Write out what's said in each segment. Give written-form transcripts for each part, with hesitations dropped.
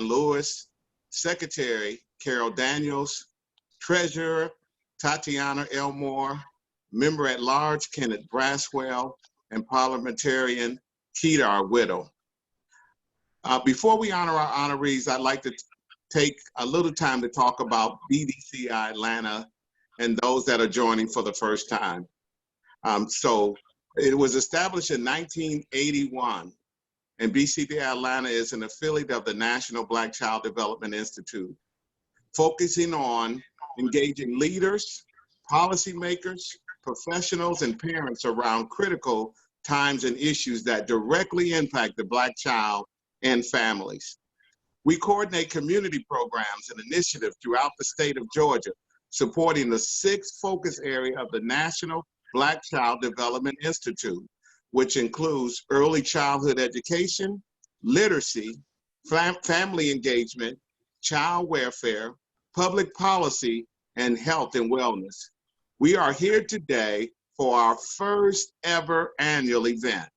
Lewis, Secretary Carol Daniels, Treasurer Tatiana Elmore, Member at Large Kenneth Braswell, and Parliamentarian Kedar Whittle. Before we honor our honorees, I'd like to take a little time to talk about BCDI-Atlanta and those that are joining for the first time. So it was established in 1981, and BCDI-Atlanta is an affiliate of the National Black Child Development Institute, focusing on engaging leaders, policymakers, professionals, and parents around critical times and issues that directly impact the Black child and families. We coordinate community programs and initiatives throughout the state of Georgia, supporting the 6th focus area of the National Black Child Development Institute, which includes early childhood education, literacy, family engagement, child welfare, public policy, and health and wellness. We are here today for our first ever annual event,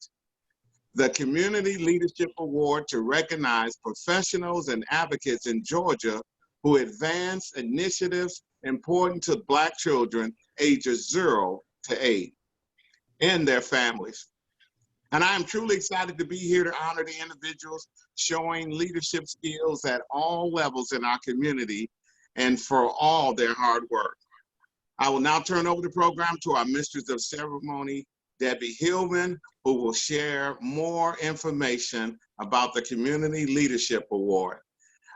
the Community Leadership Award, to recognize professionals and advocates in Georgia who advance initiatives important to Black children ages 0 to 8 and their families. And I am truly excited to be here to honor the individuals showing leadership skills at all levels in our community and for all their hard work. I will now turn over the program to our Mistress of Ceremony, Debbie Hillman, who will share more information about the Community Leadership Award.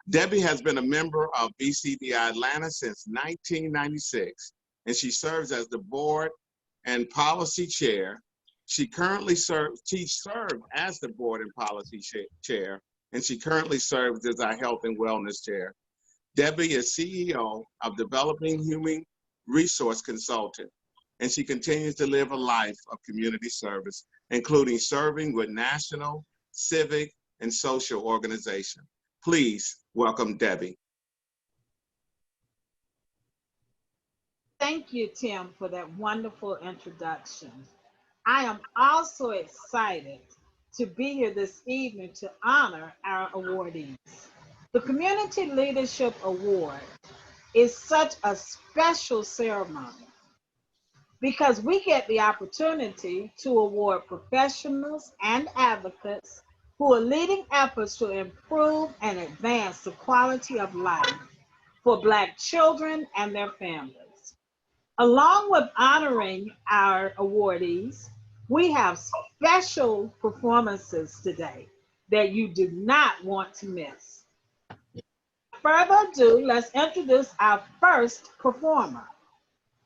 Debbie has been a member of BCDI-Atlanta since 1996, and she serves as the board and policy chair. She served as the board and policy chair, and she currently serves as our health and wellness chair. Debbie is CEO of Developing Human Resource Consultant, and she continues to live a life of community service, including serving with national, civic, and social organizations. Please welcome Debbie. Thank you, Tim, for that wonderful introduction. I am also excited to be here this evening to honor our awardees. The Community Leadership Award is such a special ceremony because we get the opportunity to award professionals and advocates who are leading efforts to improve and advance the quality of life for Black children and their families. Along with honoring our awardees, we have special performances today that you do not want to miss. Further ado, let's introduce our first performer,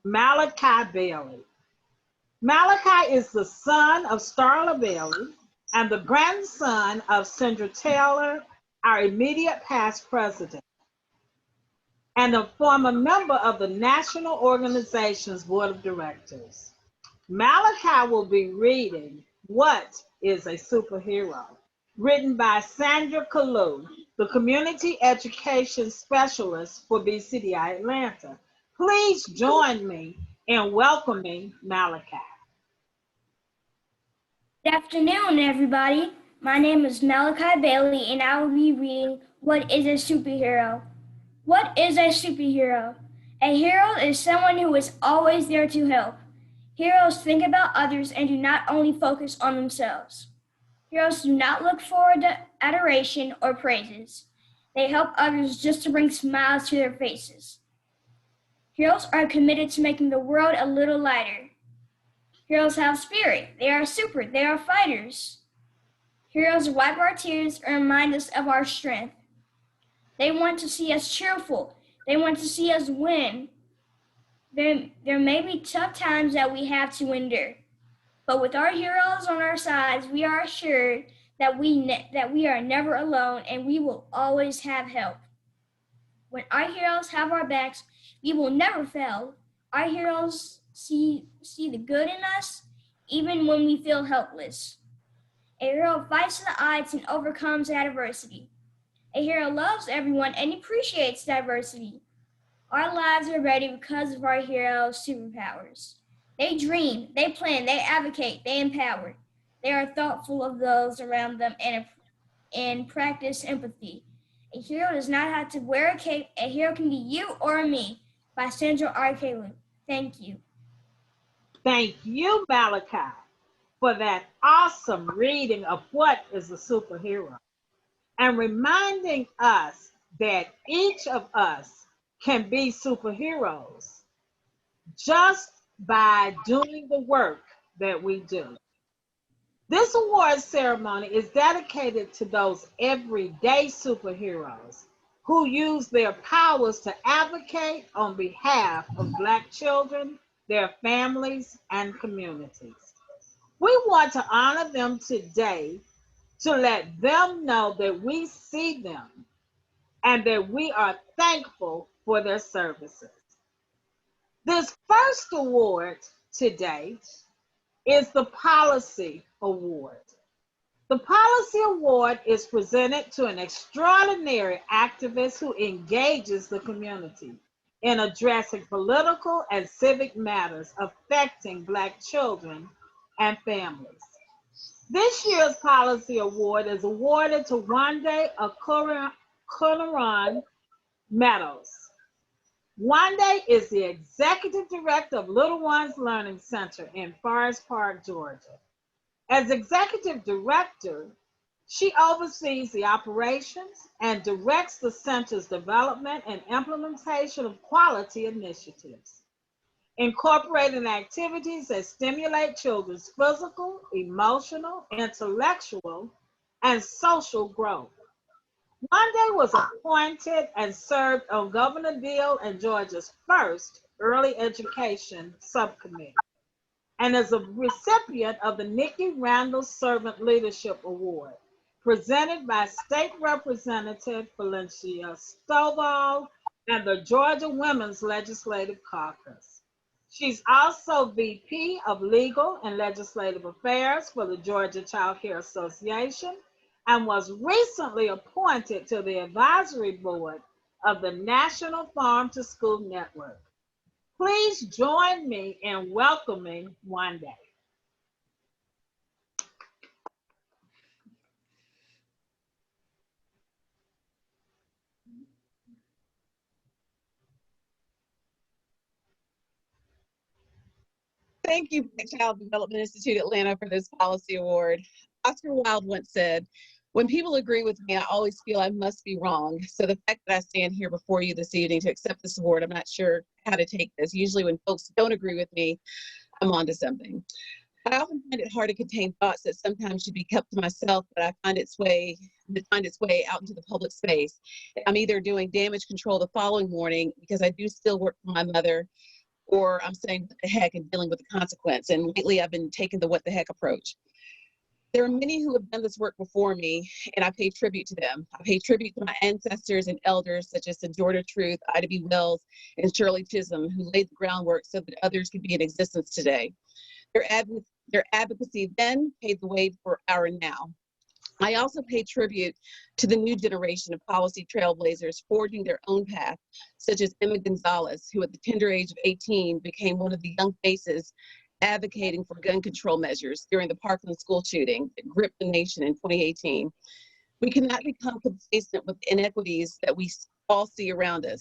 Malachi Bailey. Malachi is the son of Starla Bailey and the grandson of Sandra Taylor, our immediate past president, and a former member of the National Organization's Board of Directors. Malachi will be reading What is a Superhero? Written by Sandra Kalu, the Community Education Specialist for BCDI Atlanta. Please join me in welcoming Malachi. Good afternoon, everybody. My name is Malachi Bailey, and I will be reading What is a Superhero? What is a superhero? A hero is someone who is always there to help. Heroes think about others and do not only focus on themselves. Heroes do not look for adoration or praises. They help others just to bring smiles to their faces. Heroes are committed to making the world a little lighter. Heroes have spirit. They are super. They are fighters. Heroes wipe our tears and remind us of our strength. They want to see us cheerful. They want to see us win. There may be tough times that we have to endure, but with our heroes on our sides, we are assured that we are never alone and we will always have help. When our heroes have our backs, we will never fail. Our heroes see the good in us, even when we feel helpless. A hero fights the odds and overcomes adversity. A hero loves everyone and appreciates diversity. Our lives are ready because of our heroes' superpowers. They dream, they plan, they advocate, they empower. They are thoughtful of those around them and practice empathy. A hero does not have to wear a cape. A hero can be you or me. By Sandra R.K. Lu. Thank you. Thank you, Malachi, for that awesome reading of what is a superhero and reminding us that each of us can be superheroes just by doing the work that we do. This award ceremony is dedicated to those everyday superheroes who use their powers to advocate on behalf of Black children, their families, and communities. We want to honor them today to let them know that we see them and that we are thankful for their services. This first award today is the Policy Award. The Policy Award is presented to an extraordinary activist who engages the community in addressing political and civic matters affecting Black children and families. This year's Policy Award is awarded to Wande Akunaran Meadows. Wande is the Executive Director of Little Ones Learning Center in Forest Park, Georgia. As Executive Director, she oversees the operations and directs the center's development and implementation of quality initiatives, incorporating activities that stimulate children's physical, emotional, intellectual, and social growth. Wande was appointed and served on Governor Deal and Georgia's first early education subcommittee and is a recipient of the Nikki Randall Servant Leadership Award, presented by State Representative Valencia Stovall and the Georgia Women's Legislative Caucus. She's also VP of Legal and Legislative Affairs for the Georgia Child Care Association and was recently appointed to the advisory board of the National Farm to School Network. Please join me in welcoming Wande. Thank you, Black Child Development Institute Atlanta, for this policy award. Oscar Wilde once said, "When people agree with me, I always feel I must be wrong." So the fact that I stand here before you this evening to accept this award, I'm not sure how to take this. Usually when folks don't agree with me, I'm onto something. I often find it hard to contain thoughts that sometimes should be kept to myself, but I find its way out into the public space. I'm either doing damage control the following morning because I do still work for my mother, or I'm saying what the heck and dealing with the consequence. And lately I've been taking the what the heck approach. There are many who have done this work before me, and I pay tribute to them. I pay tribute to my ancestors and elders such as Sojourner Truth, Ida B. Wells, and Shirley Chisholm, who laid the groundwork so that others could be in existence today. Their advocacy then paved the way for our now. I also pay tribute to the new generation of policy trailblazers forging their own path, such as Emma Gonzalez, who at the tender age of 18 became one of the young faces advocating for gun control measures during the Parkland school shooting that gripped the nation in 2018. We cannot become complacent with inequities that we all see around us.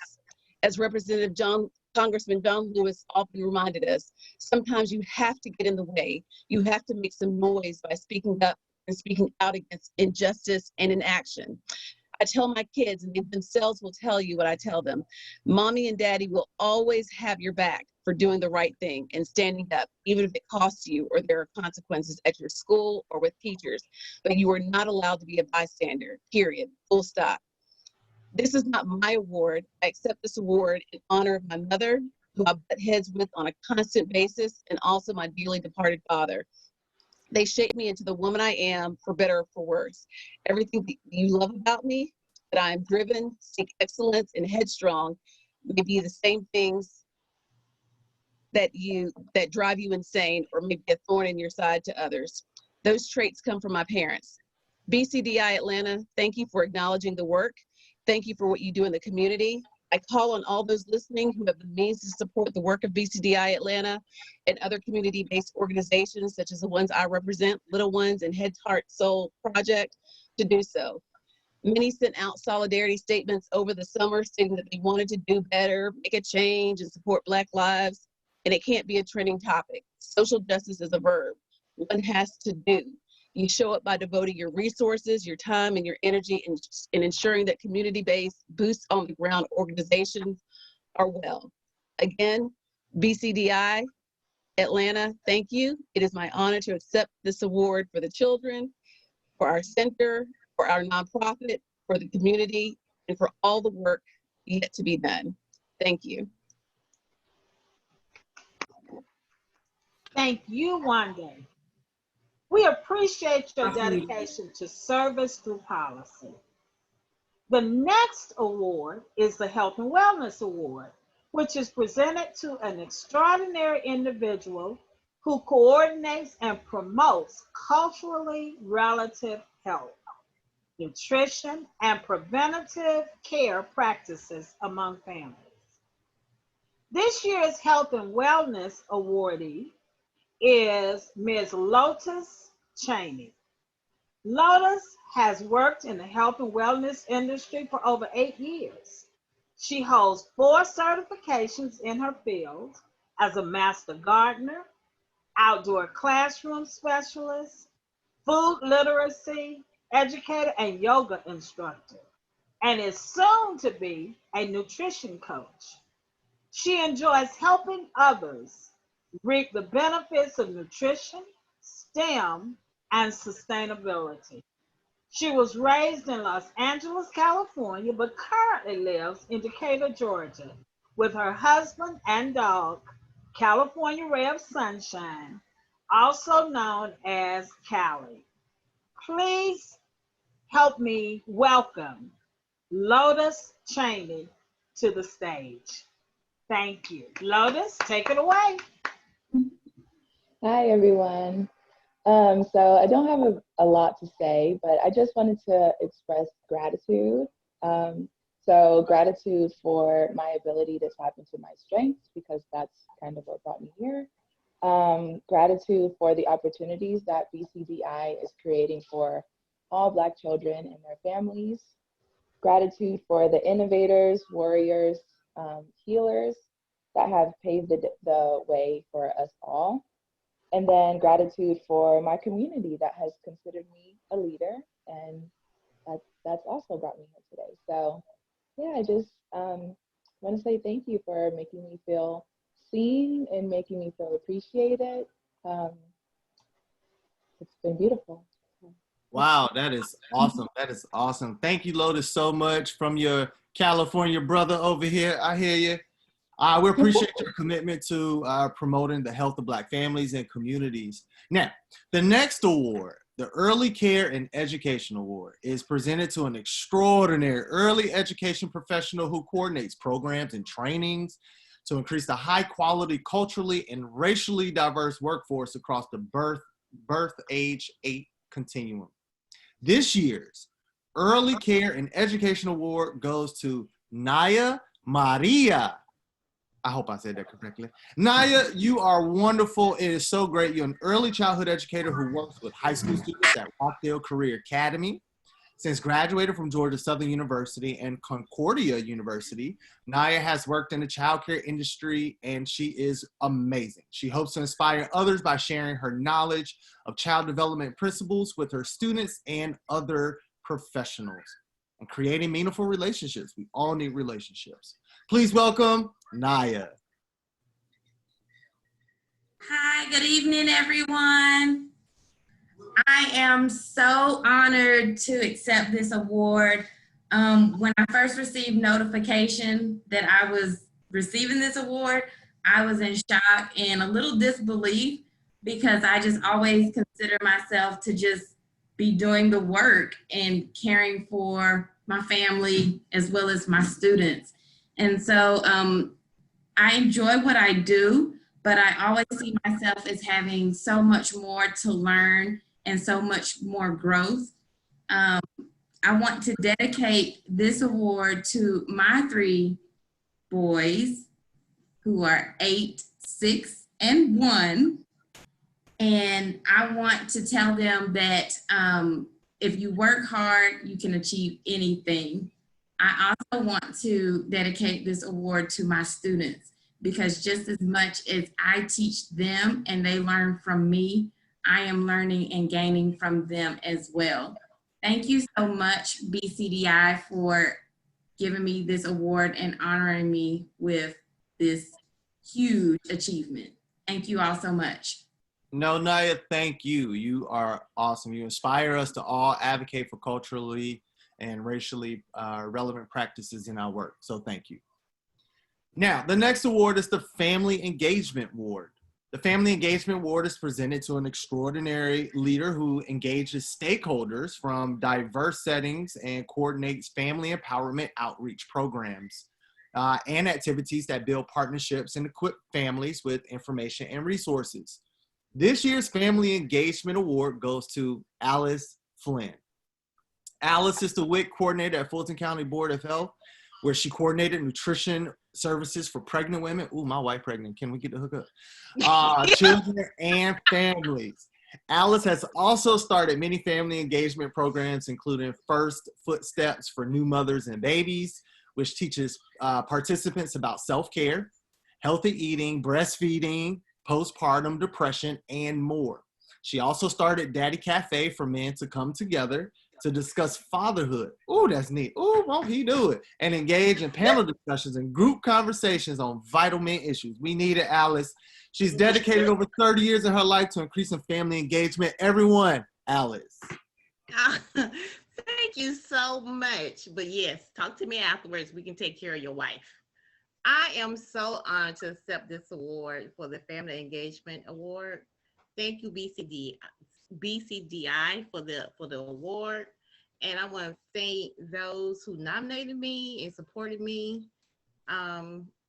As Congressman John Lewis often reminded us, sometimes you have to get in the way. You have to make some noise by speaking up and speaking out against injustice and inaction. I tell my kids, and they themselves will tell you what I tell them. Mommy and daddy will always have your back for doing the right thing and standing up, even if it costs you or there are consequences at your school or with teachers. But you are not allowed to be a bystander, period, full stop. This is not my award. I accept this award in honor of my mother, who I butt heads with on a constant basis, and also my dearly departed father. They shaped me into the woman I am, for better or for worse. Everything that you love about me, that I am driven, seek excellence, and headstrong, may be the same things that drive you insane or may be a thorn in your side to others. Those traits come from my parents. BCDI Atlanta, thank you for acknowledging the work. Thank you for what you do in the community. I call on all those listening who have the means to support the work of BCDI Atlanta and other community-based organizations such as the ones I represent, Little Ones and Head, Heart, Soul Project, to do so. Many sent out solidarity statements over the summer stating that they wanted to do better, make a change, and support Black lives. And it can't be a trending topic. Social justice is a verb. One has to do. You show up by devoting your resources, your time, and your energy in ensuring that community-based, boots on the ground organizations are well. Again, BCDI Atlanta, thank you. It is my honor to accept this award for the children, for our center, for our nonprofit, for the community, and for all the work yet to be done. Thank you. Thank you, Wanda. We appreciate your dedication to service through policy. The next award is the Health and Wellness Award, which is presented to an extraordinary individual who coordinates and promotes culturally relative health, nutrition, and preventative care practices among families. This year's Health and Wellness awardee is Ms. Lotus Cheney. Lotus has worked in the health and wellness industry for over 8 years. She holds 4 certifications in her field as a master gardener, outdoor classroom specialist, food literacy educator, and yoga instructor, and is soon to be a nutrition coach. She enjoys helping others reap the benefits of nutrition, STEM, and sustainability. She was raised in Los Angeles, California, but currently lives in Decatur, Georgia, with her husband and dog, California Ray of Sunshine, also known as Callie. Please help me welcome Lotus Cheney to the stage. Thank you. Lotus, take it away. Hi, everyone. So I don't have a lot to say, but I just wanted to express gratitude. So gratitude for my ability to tap into my strengths, because that's kind of what brought me here. Gratitude for the opportunities that BCDI is creating for all Black children and their families. Gratitude for the innovators, warriors, healers that have paved the way for us all. And then gratitude for my community that has considered me a leader, and that's also brought me here today. So yeah, I just want to say thank you for making me feel seen and making me feel appreciated. It's been beautiful. Wow, that is awesome. That is awesome. Thank you, Lotus, so much from your California brother over here. I hear you. We appreciate your commitment to promoting the health of Black families and communities. Now, the next award, the Early Care and Education Award, is presented to an extraordinary early education professional who coordinates programs and trainings to increase the high quality, culturally and racially diverse workforce across the birth age 8 continuum. This year's Early Care and Education Award goes to Naya Maria. I hope I said that correctly. Naya, you are wonderful. It is so great. You're an early childhood educator who works with high school students at Rockdale Career Academy. Since graduated from Georgia Southern University and Concordia University, Naya has worked in the childcare industry, and she is amazing. She hopes to inspire others by sharing her knowledge of child development principles with her students and other professionals, and creating meaningful relationships. We all need relationships. Please welcome Naya. Hi, good evening, everyone. I am so honored to accept this award. When I first received notification that I was receiving this award, I was in shock and a little disbelief, because I just always consider myself to just be doing the work and caring for my family as well as my students. And so I enjoy what I do, but I always see myself as having so much more to learn and so much more growth. I want to dedicate this award to my 3 boys who are 8, 6, and 1. And I want to tell them that if you work hard, you can achieve anything. I also want to dedicate this award to my students, because just as much as I teach them and they learn from me, I am learning and gaining from them as well. Thank you so much, BCDI, for giving me this award and honoring me with this huge achievement. Thank you all so much. No, Naya, thank you. You are awesome. You inspire us to all advocate for culturally and racially relevant practices in our work. So thank you. Now, the next award is the Family Engagement Award. The Family Engagement Award is presented to an extraordinary leader who engages stakeholders from diverse settings and coordinates family empowerment outreach programs and activities that build partnerships and equip families with information and resources. This year's Family Engagement Award goes to Alice Flynn. Alice is the WIC coordinator at Fulton County Board of Health, where she coordinated nutrition services for pregnant women. Ooh, my wife pregnant. Can we get the hookup? Children and families. Alice has also started many family engagement programs, including First Footsteps for New Mothers and Babies, which teaches participants about self-care, healthy eating, breastfeeding, postpartum depression, and more. She also started Daddy Cafe for men to come together to discuss fatherhood. Oh, that's neat. Oh, won't he do it? And engage in panel discussions and group conversations on vital men issues. We need it, Alice. She's dedicated over 30 years of her life to increasing family engagement. Everyone, Alice. Thank you so much. But yes, talk to me afterwards. We can take care of your wife. I am so honored to accept this award for the Family Engagement Award. Thank you, BCDI, for the award. And I want to thank those who nominated me and supported me,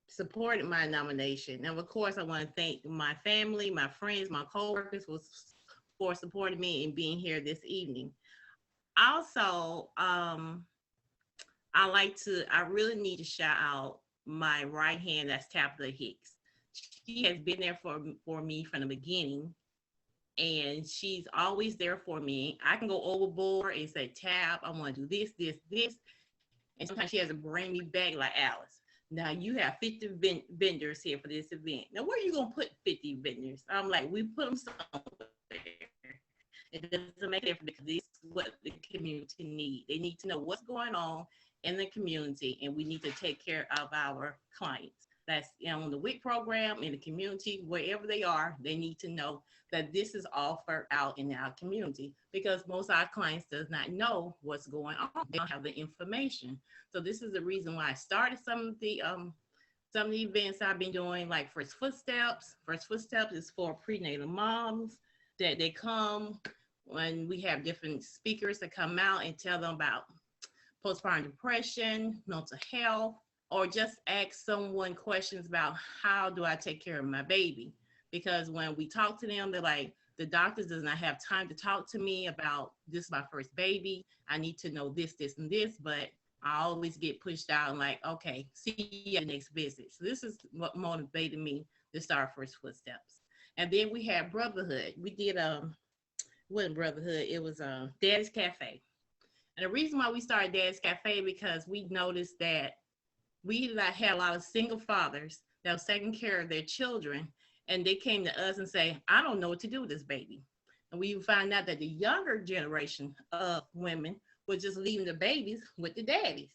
supported my nomination. And of course, I want to thank my family, my friends, my coworkers for supporting me and being here this evening. Also, I really need to shout out my right hand, that's Tabitha Hicks. She has been there for me from the beginning, and she's always there for me. I can go overboard and say, Tab, I want to do this, this, this. And sometimes she has to bring me back like, Alice, now you have 50 vendors here for this event. Now, where are you going to put 50 vendors? I'm like, we put them somewhere. It doesn't make a difference, because this is what the community needs. They need to know what's going on in the community, and we need to take care of our clients. That's on the WIC program, in the community, wherever they are, they need to know that this is offered out in our community, because most of our clients does not know what's going on. They don't have the information. So this is the reason why I started some of the events I've been doing, like First Footsteps. First Footsteps is for prenatal moms that they come when we have different speakers that come out and tell them about postpartum depression, mental health, or just ask someone questions about how do I take care of my baby? Because when we talk to them, they're like, the doctors does not have time to talk to me about this is my first baby. I need to know this, this, and this, but I always get pushed out and like, okay, see you at the next visit. So this is what motivated me to start First Footsteps. And then we had Brotherhood. We did, wasn't Brotherhood, it was Daddy's Cafe. And the reason why we started Daddy's Cafe, because we noticed that we had a lot of single fathers that was taking care of their children, and they came to us and say, I don't know what to do with this baby. And we found out that the younger generation of women were just leaving the babies with the daddies.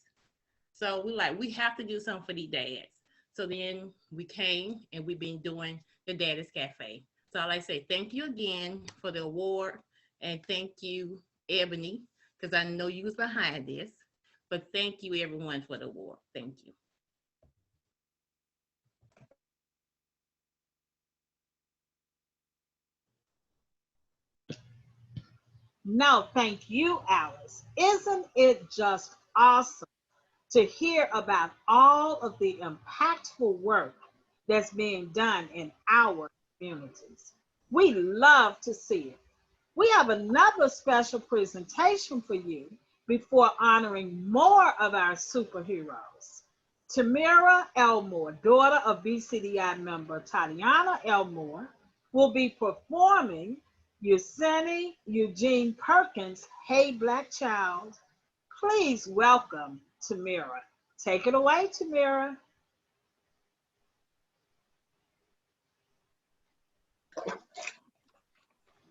So we're like, we have to do something for these dads. So then we came and we've been doing the Daddy's Cafe. So I'd like to say thank you again for the award, and thank you, Ebony, because I know you was behind this, but thank you everyone for the award. Thank you. No, thank you, Alice. Isn't it just awesome to hear about all of the impactful work that's being done in our communities? We love to see it. We have another special presentation for you before honoring more of our superheroes. Tamira Elmore, daughter of BCDI member Tatiana Elmore, will be performing Yuseni Eugene Perkins, Hey Black Child. Please welcome Tamira. Take it away, Tamira.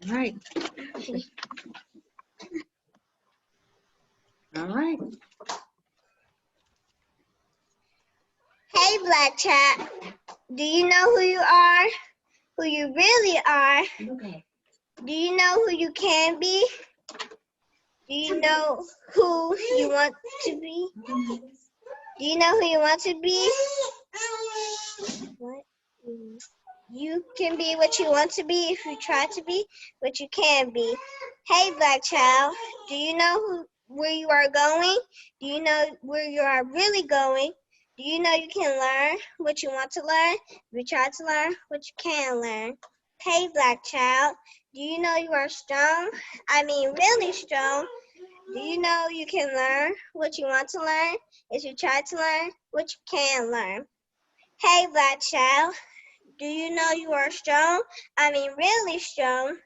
All right. All right. Hey, Black Chat. Do you know who you are? Who you really are? Okay. Do you know who you can be? Do you know who you want to be? Do you know who you want to be? What? You can be what you want to be if you try to be what you can be. Hey, Black child, do you know where you are going? Do you know where you are really going? Do you know you can learn what you want to learn if you try to learn what you can learn? Hey, Black child, do you know you are strong? I mean, really strong. Do you know you can learn what you want to learn if you try to learn what you can learn? Hey, Black child, do you know you are strong? I mean, really strong.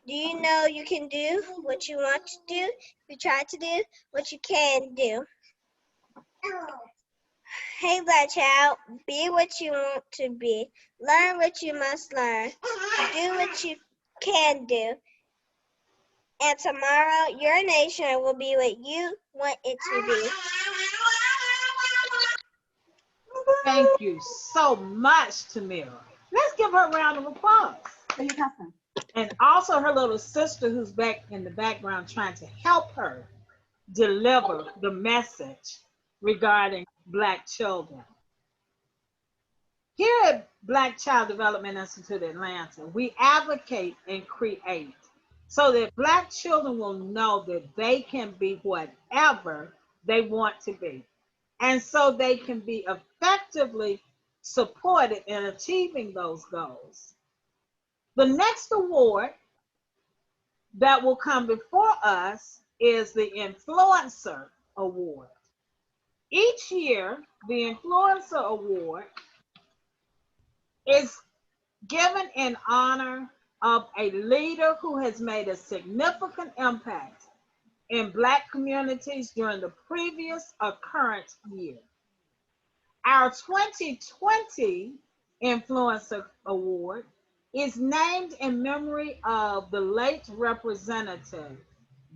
Do you know you can do what you want to do if you try to do what you can do? Hey, Black child, be what you want to be. Learn what you must learn. Do what you can do. And tomorrow, your nation will be what you want it to be. Thank you so much, Tamira. Let's give her a round of applause. And also her little sister who's back in the background trying to help her deliver the message regarding Black children. Here at Black Child Development Institute Atlanta, we advocate and create so that Black children will know that they can be whatever they want to be. And so they can be effectively supported in achieving those goals. The next award that will come before us is the Influencer Award. Each year, the Influencer Award is given in honor of a leader who has made a significant impact in Black communities during the previous or current year. Our 2020 Influencer Award is named in memory of the late Representative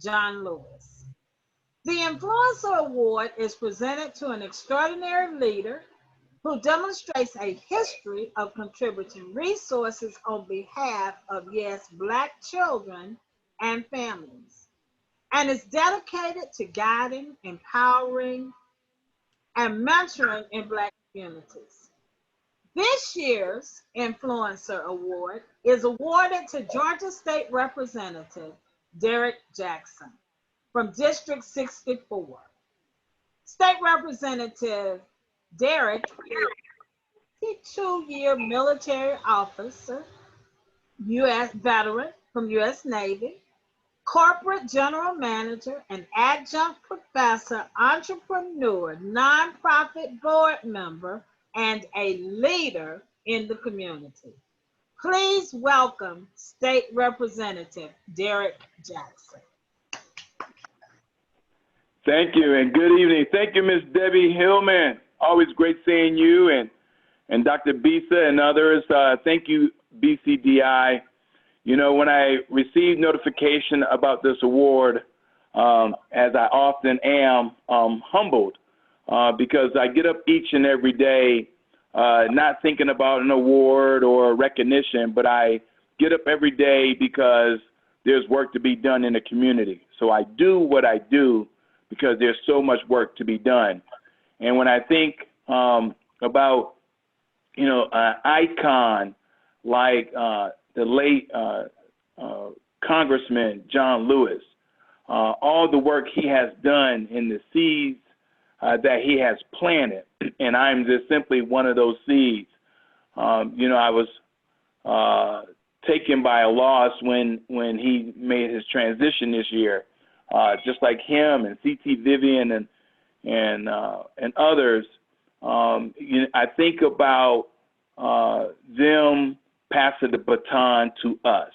John Lewis. The Influencer Award is presented to an extraordinary leader who demonstrates a history of contributing resources on behalf of, yes, Black children and families, and is dedicated to guiding, empowering, and mentoring in Black communities. This year's Influencer Award is awarded to Georgia State Representative Derek Jackson from District 64. State Representative Derek is a 22-year military officer, U.S. veteran from U.S. Navy, corporate general manager, and adjunct professor, entrepreneur, nonprofit board member, and a leader in the community. Please welcome State Representative Derek Jackson. Thank you and good evening. Thank you, Ms. Debbie Hillman. Always great seeing you and Dr. Bisa and others. Thank you, BCDI. You know, when I received notification about this award, as I often am, humbled because I get up each and every day not thinking about an award or recognition, but I get up every day because there's work to be done in the community. So I do what I do because there's so much work to be done. And when I think about, you know, an icon like the late Congressman John Lewis, all the work he has done in the seeds that he has planted, and I'm just simply one of those seeds. You know, I was taken by a loss when he made his transition this year, just like him and C.T. Vivian and others. You know, I think about them passing the baton to us.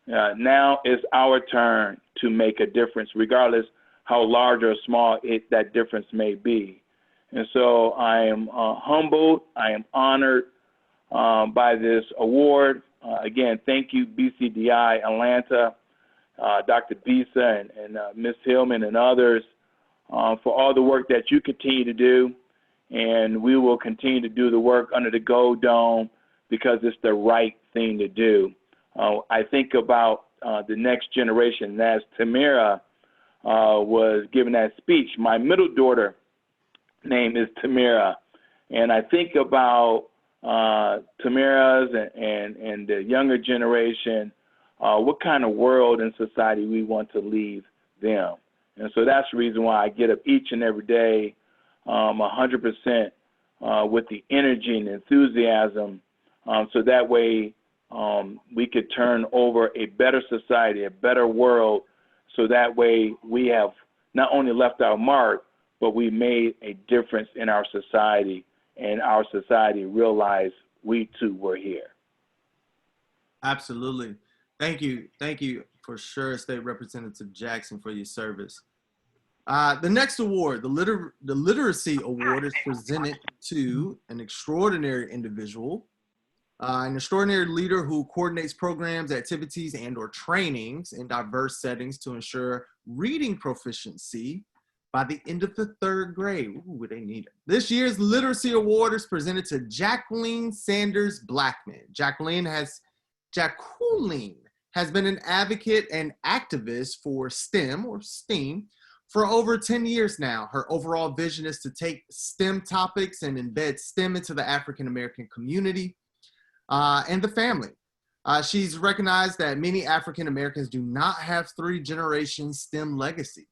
Now it's our turn to make a difference, regardless how large or small that difference may be. And so I am humbled, I am honored by this award. Again, thank you, BCDI-Atlanta, Dr. Bisa and Ms. Hillman and others for all the work that you continue to do. And we will continue to do the work under the Gold Dome because it's the right thing to do. I think about the next generation. As Tamara was giving that speech, my middle daughter name is Tamara. And I think about Tamara's and the younger generation, what kind of world and society we want to leave them. And so that's the reason why I get up each and every day 100% with the energy and enthusiasm, so that way we could turn over a better society, a better world, so that way we have not only left our mark, but we made a difference in our society, and our society realized we too were here. Absolutely. Thank you. Thank you for sure, State Representative Jackson, for your service. The next award, the Literacy Award, is presented to an extraordinary individual, an extraordinary leader who coordinates programs, activities, and/or trainings in diverse settings to ensure reading proficiency by the end of the 3rd grade. Ooh, they need it. This year's Literacy Award is presented to Jacqueline Sanders Blackman. Jacqueline has been an advocate and activist for STEM or STEAM for over 10 years now. Her overall vision is to take STEM topics and embed STEM into the African American community and the family. She's recognized that many African Americans do not have 3-generation STEM legacy.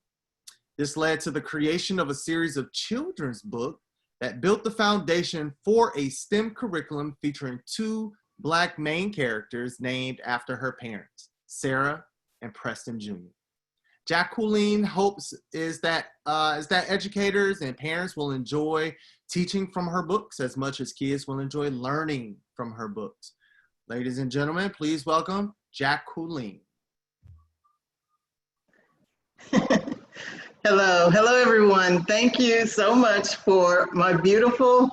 This led to the creation of a series of children's books that built the foundation for a STEM curriculum featuring 2 Black main characters named after her parents, Sarah and Preston Jr. Jacqueline hopes is that educators and parents will enjoy teaching from her books as much as kids will enjoy learning from her books. Ladies and gentlemen, please welcome Jacqueline. Hello everyone. Thank you so much for my beautiful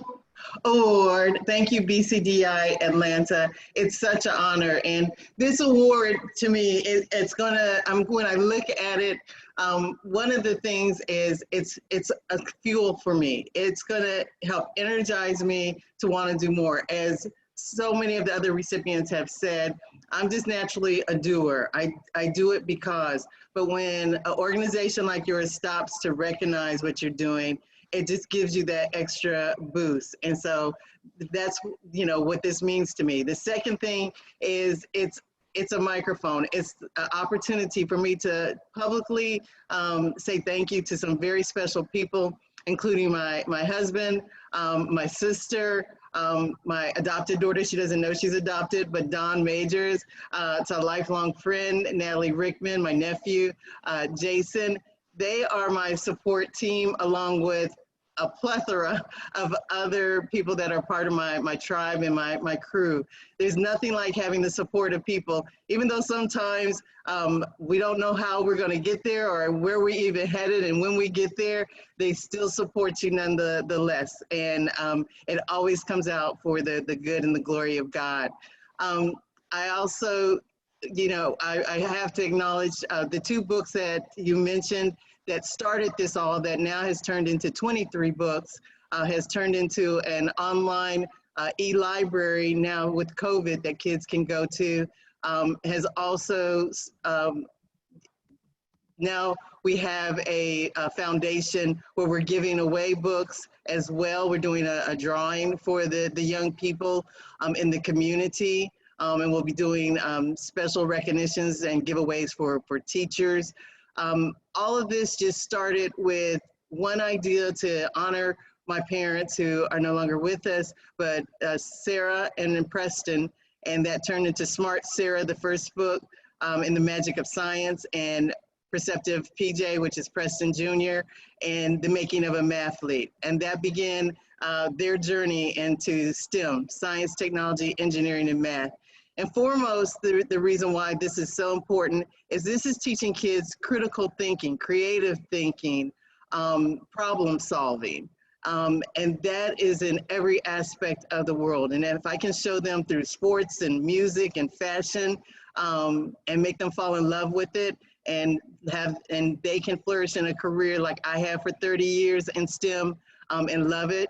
award. Thank you, BCDI Atlanta. It's such an honor. And this award to me, when I look at it, one of the things is it's a fuel for me. It's gonna help energize me to want to do more. As so many of the other recipients have said, I'm just naturally a doer. I do it because, but when an organization like yours stops to recognize what you're doing, it just gives you that extra boost. And so that's, what this means to me. The second thing is it's a microphone. It's an opportunity for me to publicly say thank you to some very special people, including my husband, my sister, my adopted daughter. She doesn't know she's adopted, but Dawn Majors, it's a lifelong friend, Natalie Rickman, my nephew, Jason. They are my support team, along with a plethora of other people that are part of my tribe and my crew. There's nothing like having the support of people, even though sometimes we don't know how we're gonna get there or where we're even headed, and when we get there, they still support you nonetheless. And it always comes out for the good and the glory of God. I also, I have to acknowledge the 2 books that you mentioned that started this all, that now has turned into 23 books, has turned into an online e-library now with COVID that kids can go to, has also, now we have a foundation where we're giving away books as well. We're doing a drawing for the young people in the community. And we'll be doing special recognitions and giveaways for teachers. All of this just started with one idea to honor my parents who are no longer with us, but Sarah and then Preston, and that turned into Smart Sarah, the first book, in the Magic of Science, and Perceptive PJ, which is Preston Jr., and The Making of a Mathlete. And that began their journey into STEM, science, technology, engineering, and math. And foremost, the reason why this is so important is this is teaching kids critical thinking, creative thinking, problem solving. And that is in every aspect of the world. And if I can show them through sports and music and fashion, and make them fall in love with it, and they can flourish in a career like I have for 30 years in STEM, and love it,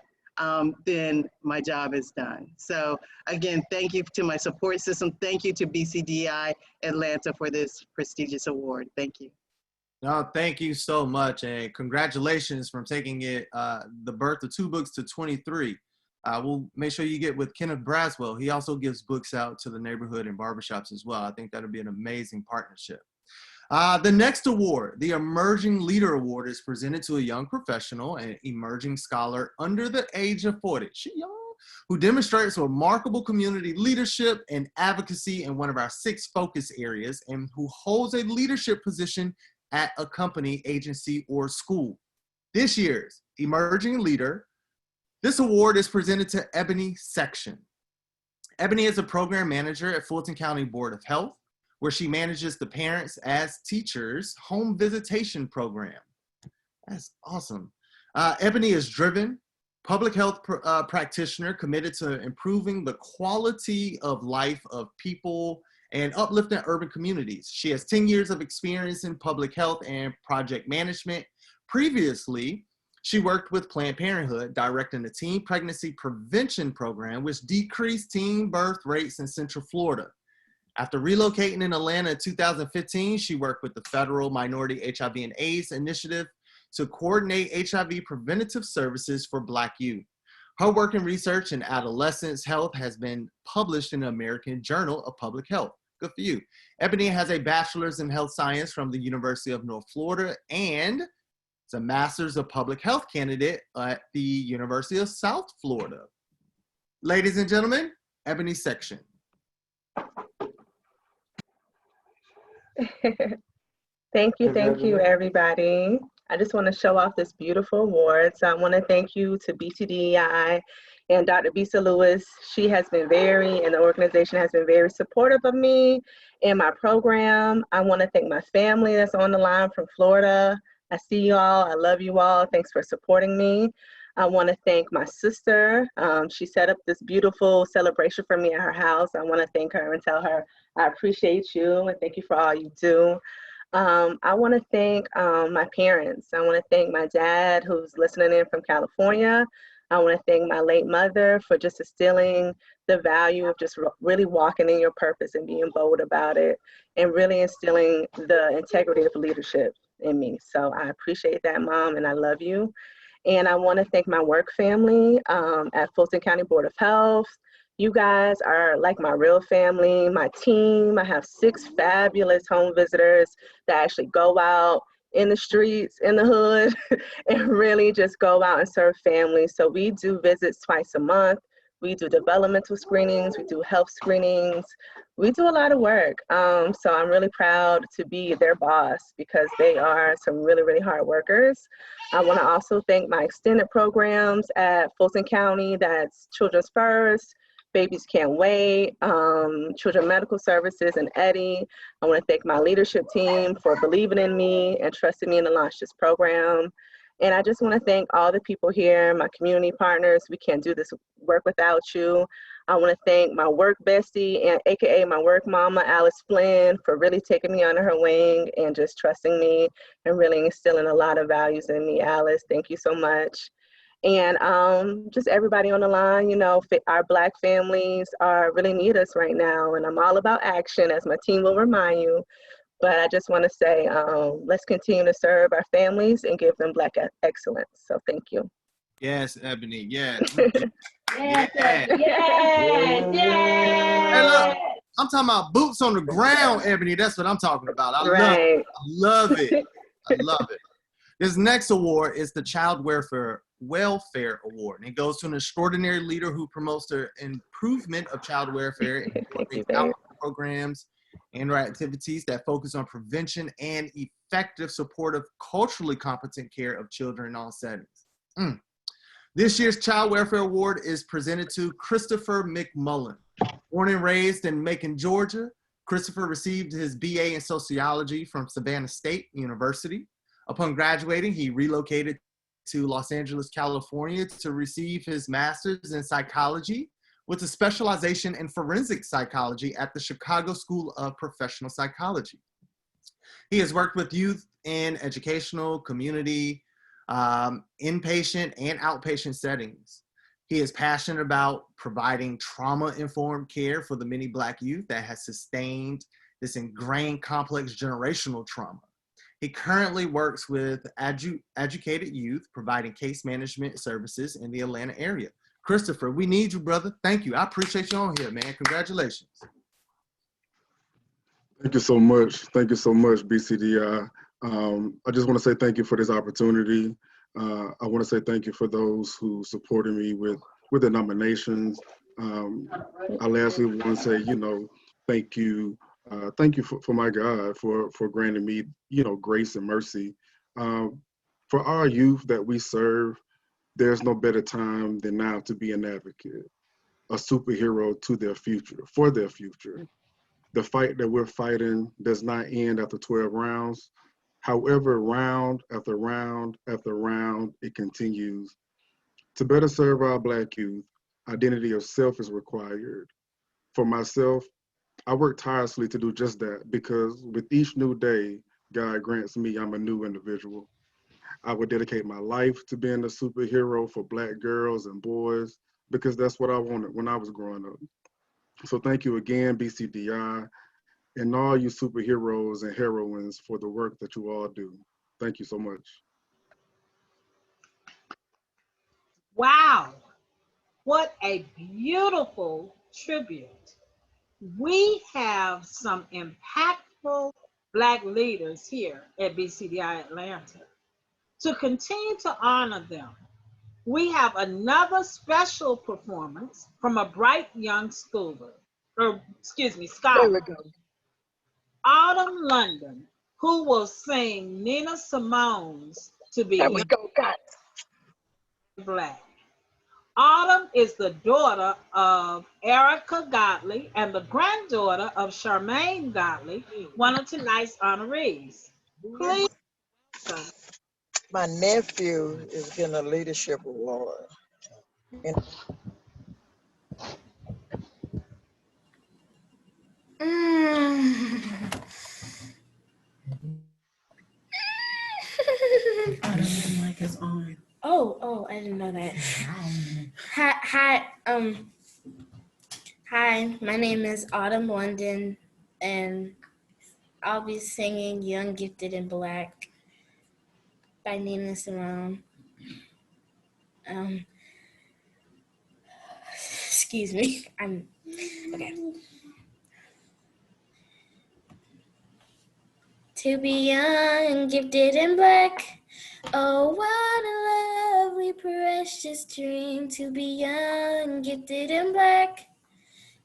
then my job is done. So again, thank you to my support system. Thank you to BCDI Atlanta for this prestigious award. Thank you. No, thank you so much, and congratulations from taking it, the birth of 2 books to 23. We'll make sure you get with Kenneth Braswell. He also gives books out to the neighborhood and barbershops as well. I think that'll be an amazing partnership. The next award, the Emerging Leader Award, is presented to a young professional and emerging scholar under the age of 40. She young, who demonstrates remarkable community leadership and advocacy in one of our 6 focus areas, and who holds a leadership position at a company, agency, or school. This year's Emerging Leader, this award is presented to Ebony Section. Ebony is a program manager at Fulton County Board of Health, where she manages the Parents as Teachers home visitation program. That's awesome. Ebony is driven, public health practitioner committed to improving the quality of life of people and uplifting urban communities. She has 10 years of experience in public health and project management. Previously, she worked with Planned Parenthood, directing the teen pregnancy prevention program, which decreased teen birth rates in Central Florida. After relocating in Atlanta in 2015, she worked with the Federal Minority HIV and AIDS Initiative to coordinate HIV preventative services for Black youth. Her work in research in adolescence health has been published in the American Journal of Public Health. Good for you. Ebony has a bachelor's in health science from the University of North Florida and is a master's of public health candidate at the University of South Florida. Ladies and gentlemen, Ebony Section. Thank you, everybody. I just want to show off this beautiful award. So I want to thank you to BCDI and Dr. Bisa Lewis. She has been and the organization has been very supportive of me and my program. I want to thank my family that's on the line from Florida. I see you all. I love you all. Thanks for supporting me. I want to thank my sister. She set up this beautiful celebration for me at her house. I want to thank her and tell her I appreciate you and thank you for all you do. I want to thank my parents. I want to thank my dad, who's listening in from California. I want to thank my late mother for just instilling the value of just really walking in your purpose and being bold about it, and really instilling the integrity of leadership in me. So I appreciate that, Mom, and I love you. And I want to thank my work family at Fulton County Board of Health. You guys are like my real family, my team. I have 6 fabulous home visitors that actually go out in the streets, in the hood, and really just go out and serve families. So we do visits twice a month. We do developmental screenings. We do health screenings. We do a lot of work. So I'm really proud to be their boss because they are some really, really hard workers. I want to also thank my extended programs at Fulton County. That's Children's First, Babies Can't Wait, Children Medical Services, and Eddie. I want to thank my leadership team for believing in me and trusting me to launch this program. And I just want to thank all the people here, my community partners. We can't do this work without you. I want to thank my work bestie, and AKA my work mama, Alice Flynn, for really taking me under her wing and just trusting me and really instilling a lot of values in me. Alice, thank you so much. And just everybody on the line, you know, our Black families really need us right now. And I'm all about action, as my team will remind you. But I just want to say, let's continue to serve our families and give them Black excellence. So thank you. Yes, Ebony, yes. Yes, Yeah. yes, yes. Hey, look, I'm talking about boots on the ground, Ebony. That's what I'm talking about. I love it. I love it. This next award is the Child Welfare Award. And it goes to an extraordinary leader who promotes the improvement of child welfare and programs and activities that focus on prevention and effective support of culturally competent care of children in all settings. This year's Child Welfare Award is presented to Christopher McMullen. Born and raised in Macon, Georgia, Christopher received his BA in sociology from Savannah State University. Upon graduating, he relocated to Los Angeles, California to receive his master's in psychology with a specialization in forensic psychology at the Chicago School of Professional Psychology. He has worked with youth in educational, community, inpatient, and outpatient settings. He is passionate about providing trauma-informed care for the many Black youth that has sustained this ingrained complex generational trauma. He currently works with educated youth, providing case management services in the Atlanta area. Christopher, we need you, brother. Thank you. I appreciate you on here, man. Congratulations. Thank you so much. Thank you so much, BCDI. I just want to say thank you for this opportunity. I want to say thank you for those who supported me with the nominations. I lastly want to say, thank you. Thank you for my God for granting me, grace and mercy. For our youth that we serve, there's no better time than now to be an advocate, a superhero to their future, for their future. The fight that we're fighting does not end after 12 rounds. However, round after round after round, it continues. To better serve our Black youth, identity of self is required. For myself, I work tirelessly to do just that because with each new day, God grants me I'm a new individual. I would dedicate my life to being a superhero for Black girls and boys because that's what I wanted when I was growing up. So thank you again, BCDI, and all you superheroes and heroines for the work that you all do. Thank you so much. Wow, what a beautiful tribute. We have some impactful Black leaders here at BCDI Atlanta. To continue to honor them, we have another special performance from a bright young scholar, scholar, There we go. Autumn London, who will sing Nina Simone's To Be There we Young go, God. Black. Autumn is the daughter of Erica Gottlieb and the granddaughter of Charmaine Gottlieb, one of tonight's honorees. Please welcome. My nephew is getting a leadership award. And Oh, I didn't know that. Hi, my name is Autumn London, and I'll be singing Young, Gifted, and Black by Nina Simone. Excuse me, okay. To be young, gifted, and black. Oh, what a lovely, precious dream. To be young, gifted, and black.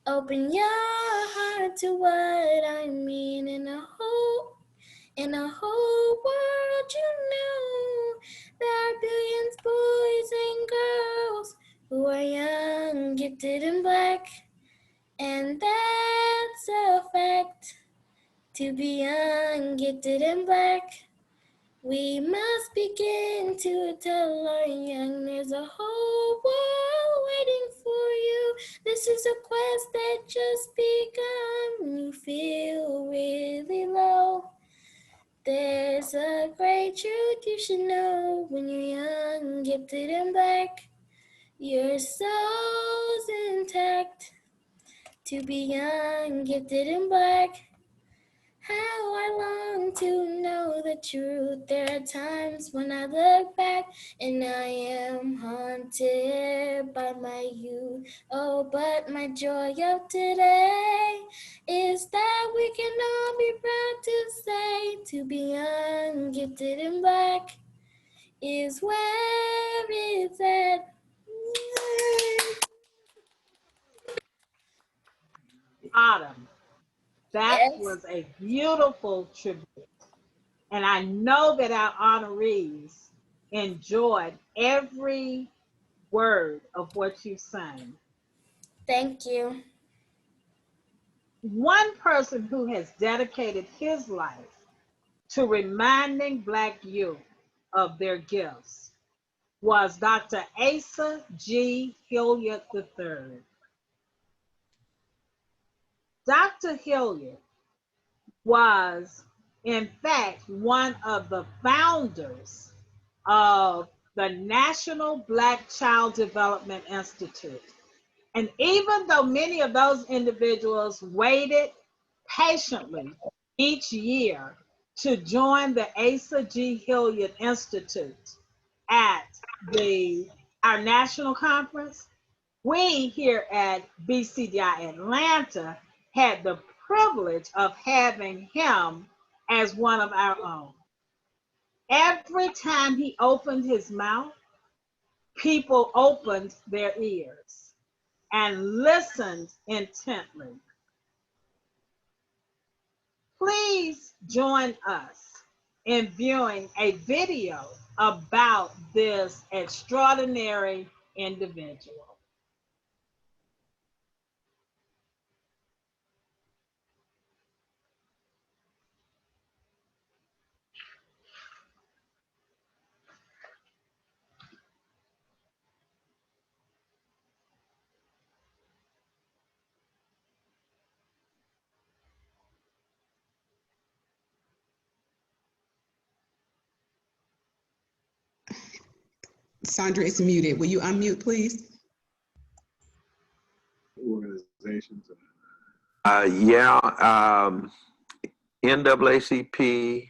Open your heart to what I mean. In a whole world, you know, there are billions boys and girls who are young, gifted, and black. And that's a fact. To be young, gifted, and black, we must begin to tell our young there's a whole world waiting for you. This is a quest that just begun. You feel really low. There's a great truth you should know when you're young, gifted, and black. Your soul's intact. To be young, gifted, and black. How I long to know the truth. There are times when I look back and I am haunted by my youth. Oh, but my joy of today is that we can all be proud to say to be young, gifted, and black is where it's at. Autumn, that Yes. was a beautiful tribute. And I know that our honorees enjoyed every word of what you sang. Thank you. one person who has dedicated his life to reminding Black youth of their gifts was Dr. Asa G. Hilliard III. Dr. Hilliard was, in fact, one of the founders of the National Black Child Development Institute. And even though many of those individuals waited patiently each year to join the Asa G. Hilliard Institute at our national conference, we here at BCDI Atlanta had the privilege of having him as one of our own. Every time he opened his mouth, people opened their ears and listened intently. Please join us in viewing a video about this extraordinary individual. Sandra is muted. Will you unmute, please? Organizations. NAACP.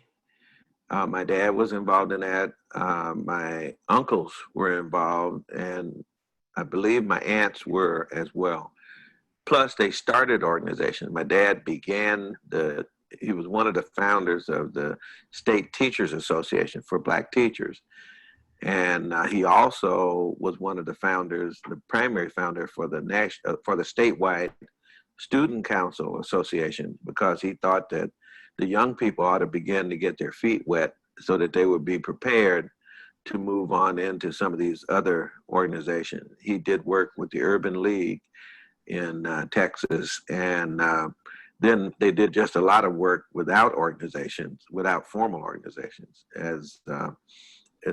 My dad was involved in that. My uncles were involved, and I believe my aunts were as well. Plus, they started organizations. My dad he was one of the founders of the State Teachers Association for Black teachers. And he also was one of the founders, the primary founder for the statewide Student Council Association, because he thought that the young people ought to begin to get their feet wet so that they would be prepared to move on into some of these other organizations. He did work with the Urban League in Texas, and then they did just a lot of work without organizations, without formal organizations, as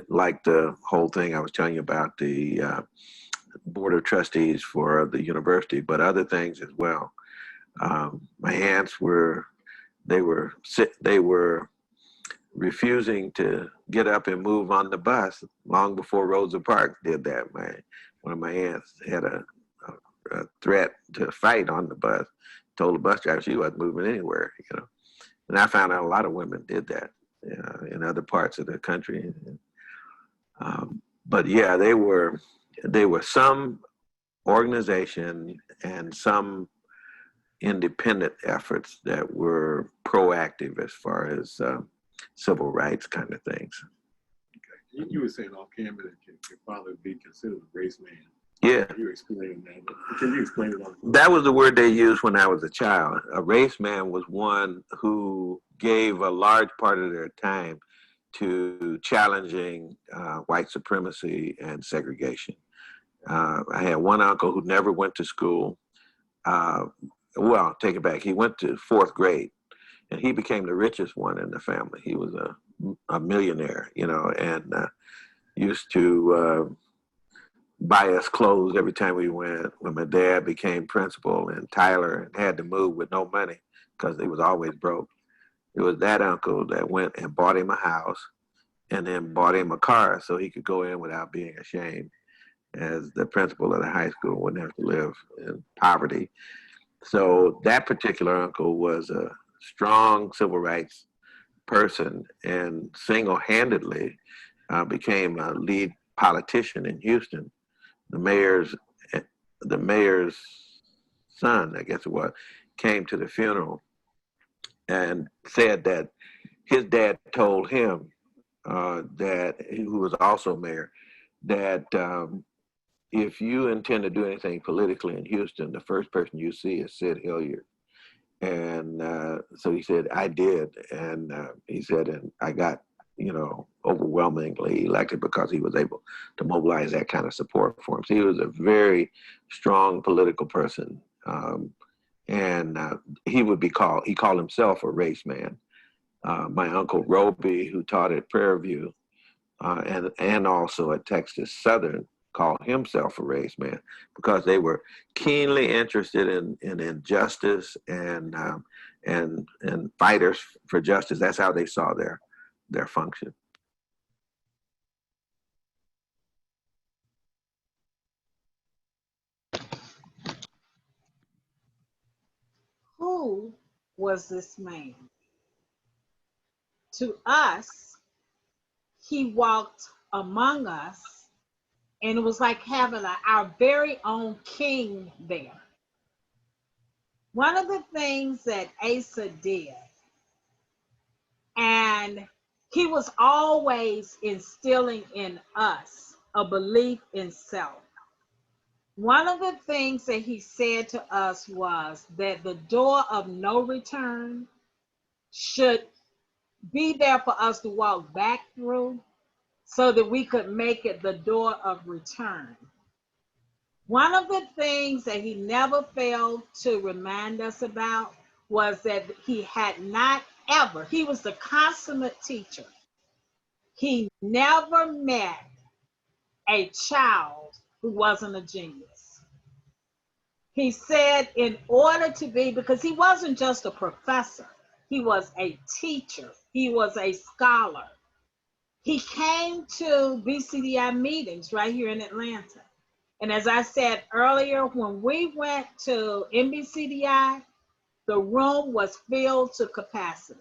like the whole thing I was telling you about the board of trustees for the university, but other things as well. My aunts were refusing to get up and move on the bus long before Rosa Parks did that. One of my aunts had a threat to fight on the bus, told the bus driver she wasn't moving anywhere, And I found out a lot of women did that in other parts of the country. But yeah, they were some organization and some independent efforts that were proactive as far as civil rights kind of things. Okay. You were saying off camera that your father would be considered a race man. Yeah. You explained that. Can you explain it on? That was the word they used when I was a child. A race man was one who gave a large part of their time to challenging white supremacy and segregation. I had one uncle who never went to school. Well, take it back. He went to 4th grade, and he became the richest one in the family. He was a millionaire, and used to buy us clothes every time we went. When my dad became principal in Tyler and had to move with no money because he was always broke, it was that uncle that went and bought him a house and then bought him a car so he could go in without being ashamed. As the principal of the high school, wouldn't have to live in poverty. So that particular uncle was a strong civil rights person and single-handedly became a lead politician in Houston. The mayor's son, I guess it was, came to the funeral and said that his dad told him who was also mayor, that if you intend to do anything politically in Houston, the first person you see is Sid Hilliard. And so he said, I did. And he said, and I got, overwhelmingly elected because he was able to mobilize that kind of support for him. So he was a very strong political person. And he called himself a race man. My uncle Roby, who taught at Prairie View and also at Texas Southern, called himself a race man because they were keenly interested in justice and fighters for justice. That's how they saw their function. Who was this man? To us, he walked among us, and it was like having our very own king there. One of the things that Asa did, and he was always instilling in us a belief in self. One of the things that he said to us was that the door of no return should be there for us to walk back through so that we could make it the door of return. One of the things that he never failed to remind us about was that he had not ever, he was the consummate teacher. He never met a child who wasn't a genius. He said in order to be, because he wasn't just a professor, he was a teacher, he was a scholar. He came to BCDI meetings right here in Atlanta. And as I said earlier, when we went to NBCDI, the room was filled to capacity.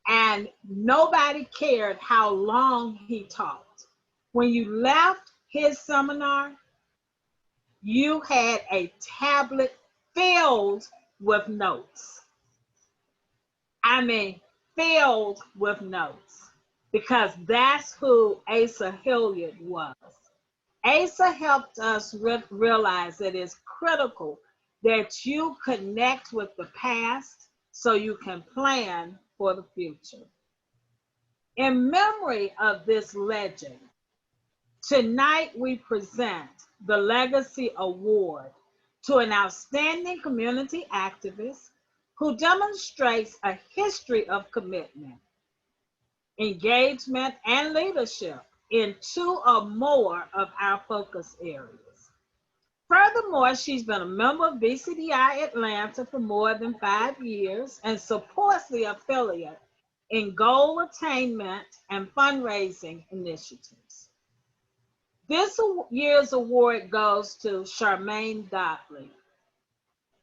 And nobody cared how long he taught. When you left his seminar, you had a tablet filled with notes. I mean, filled with notes, because that's who Asa Hilliard was. Asa helped us realize that it's critical that you connect with the past so you can plan for the future. In memory of this legend, tonight we present the Legacy Award to an outstanding community activist who demonstrates a history of commitment, engagement, and leadership in 2 or more of our focus areas. Furthermore, she's been a member of BCDI Atlanta for more than 5 years and supports the affiliate in goal attainment and fundraising initiatives. This year's award goes to Charmaine Godley.